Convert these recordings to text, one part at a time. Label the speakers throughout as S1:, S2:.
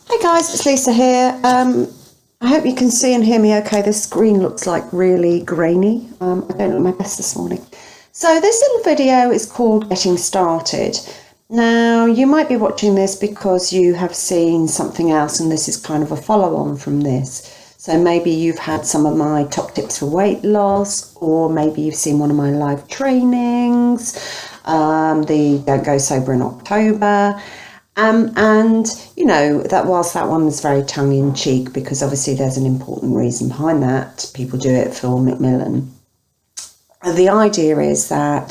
S1: Hey guys, it's Lisa here. I hope you can see and hear me okay. This screen looks like really grainy. I don't look my best this morning. So this little video is called Getting Started. Now, you might be watching this because you have seen something else and this is kind of a follow-on from this. So maybe you've had some of my top tips for weight loss, or maybe you've seen one of my live trainings, the Don't Go Sober in October. And you know that whilst that one is very tongue-in-cheek, because obviously there's an important reason behind that, people do it for Macmillan. The idea is that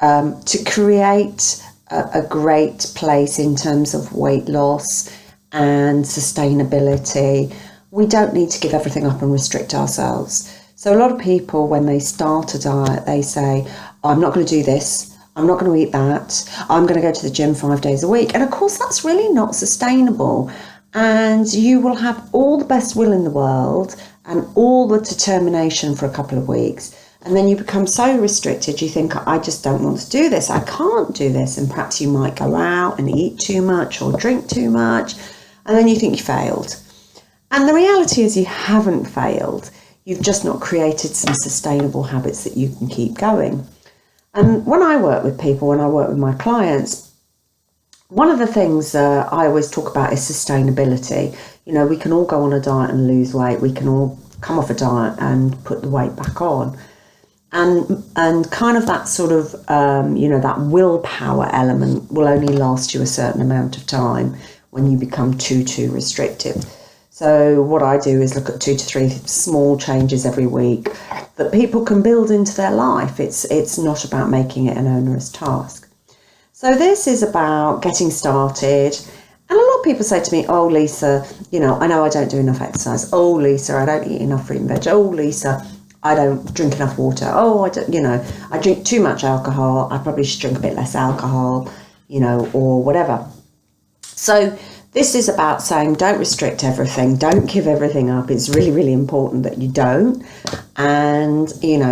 S1: to create a great place in terms of weight loss and sustainability, we don't need to give everything up and restrict ourselves. So a lot of people, when they start a diet, they say, oh, I'm not going to do this. I'm not going to eat that. I'm going to go to the gym 5 days a week. And of course, that's really not sustainable. And you will have all the best will in the world and all the determination for a couple of weeks. And then you become so restricted, you think, I just don't want to do this. I can't do this. And perhaps you might go out and eat too much or drink too much. And then you think you failed. And the reality is you haven't failed. You've just not created some sustainable habits that you can keep going. And when I work with people, when I work with my clients, one of the things I always talk about is sustainability. You know, we can all go on a diet and lose weight. We can all come off a diet and put the weight back on. And kind of that sort of, that willpower element will only last you a certain amount of time when you become too restrictive. So what I do is look at 2 to 3 small changes every week that people can build into their life. It's not about making it an onerous task. So this is about getting started. And a lot of people say to me, oh, Lisa, I know I don't do enough exercise. Oh, Lisa, I don't eat enough fruit and veg. Oh, Lisa, I don't drink enough water. Oh, I drink too much alcohol. I probably should drink a bit less alcohol, or whatever. So this is about saying don't restrict everything, don't give everything up. It's really, really important that you don't. And,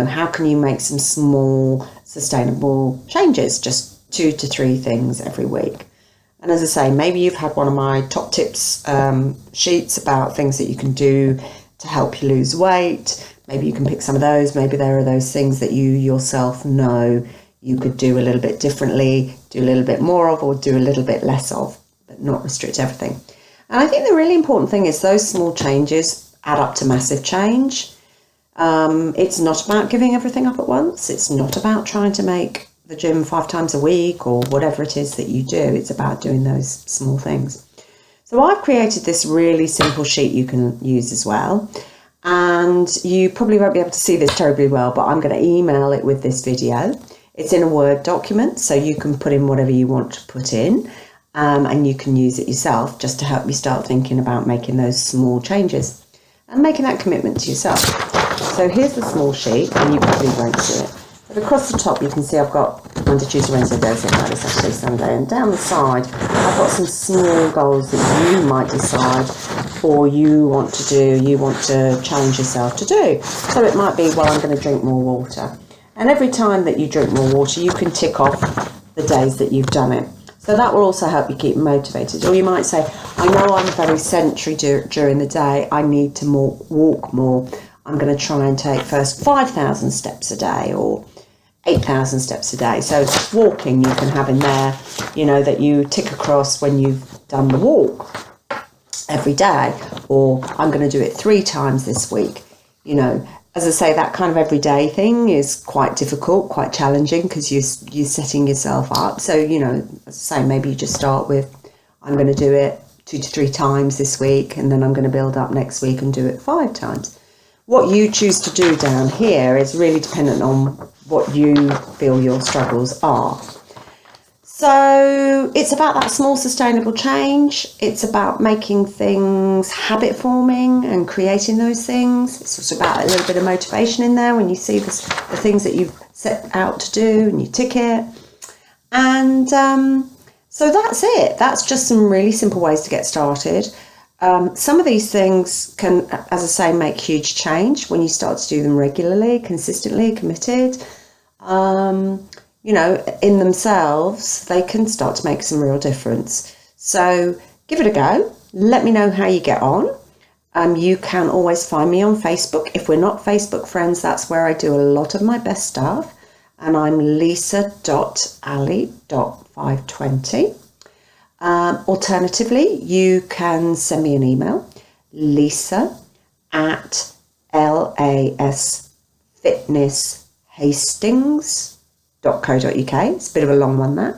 S1: how can you make some small sustainable changes, just 2 to 3 things every week? And as I say, maybe you've had one of my top tips sheets about things that you can do to help you lose weight. Maybe you can pick some of those. Maybe there are those things that you yourself know you could do a little bit differently, do a little bit more of, or do a little bit less of, but not restrict everything. And I think the really important thing is those small changes add up to massive change. It's not about giving everything up at once. It's not about trying to make the gym 5 times a week or whatever it is that you do. It's about doing those small things. So I've created this really simple sheet you can use as well. And you probably won't be able to see this terribly well, but I'm going to email it with this video. It's in a Word document, so you can put in whatever you want to put in. And you can use it yourself just to help you start thinking about making those small changes and making that commitment to yourself. So here's the small sheet, and you probably won't see it. But across the top, you can see I've got Monday, Tuesday, Wednesday, Thursday, Friday, Saturday, Sunday. And down the side, I've got some small goals that you might decide or you want to challenge yourself to do. So it might be, well, I'm going to drink more water. And every time that you drink more water, you can tick off the days that you've done it. So that will also help you keep motivated. Or you might say, I know I'm very sedentary during the day. I need to walk more. I'm going to try and take first 5,000 steps a day or 8,000 steps a day. So walking you can have in there, that you tick across when you've done the walk every day. Or I'm going to do it 3 times this week. As I say, that kind of everyday thing is quite difficult, quite challenging, because you're setting yourself up. So, as I say, maybe you just start with, I'm going to do it 2 to 3 times this week, and then I'm going to build up next week and do it 5 times. What you choose to do down here is really dependent on what you feel your struggles are. So it's about that small sustainable change. It's about making things habit forming and creating those things. It's also about a little bit of motivation in there when you see the things that you've set out to do and you tick it. And so that's it. That's just some really simple ways to get started. Some of these things can, as I say, make huge change when you start to do them regularly, consistently, committed. In themselves, they can start to make some real difference. So give it a go. Let me know how you get on. You can always find me on Facebook. If we're not Facebook friends, that's where I do a lot of my best stuff. And I'm lisa.ali.520. Alternatively, you can send me an email, lisa@lasfitnesshastings.co.uk. It's a bit of a long one, that.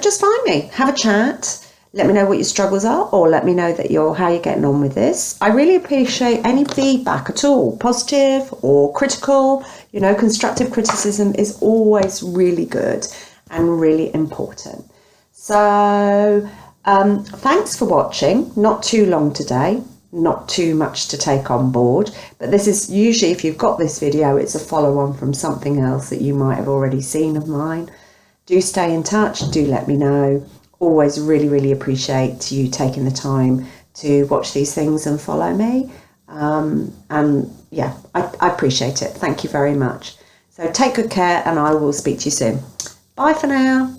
S1: Just find me, have a chat. Let me know what your struggles are, or let me know that how you're getting on with this. I really appreciate any feedback at all, positive or critical. Constructive criticism is always really good and really important. So thanks for watching. Not too long today, not too much to take on board. But this is usually, if you've got this video, it's a follow-on from something else that you might have already seen of mine. Do stay in touch. Do let me know. Always really, really appreciate you taking the time to watch these things and follow me. I appreciate it. Thank you very much. So take good care, and I will speak to you soon. Bye for now.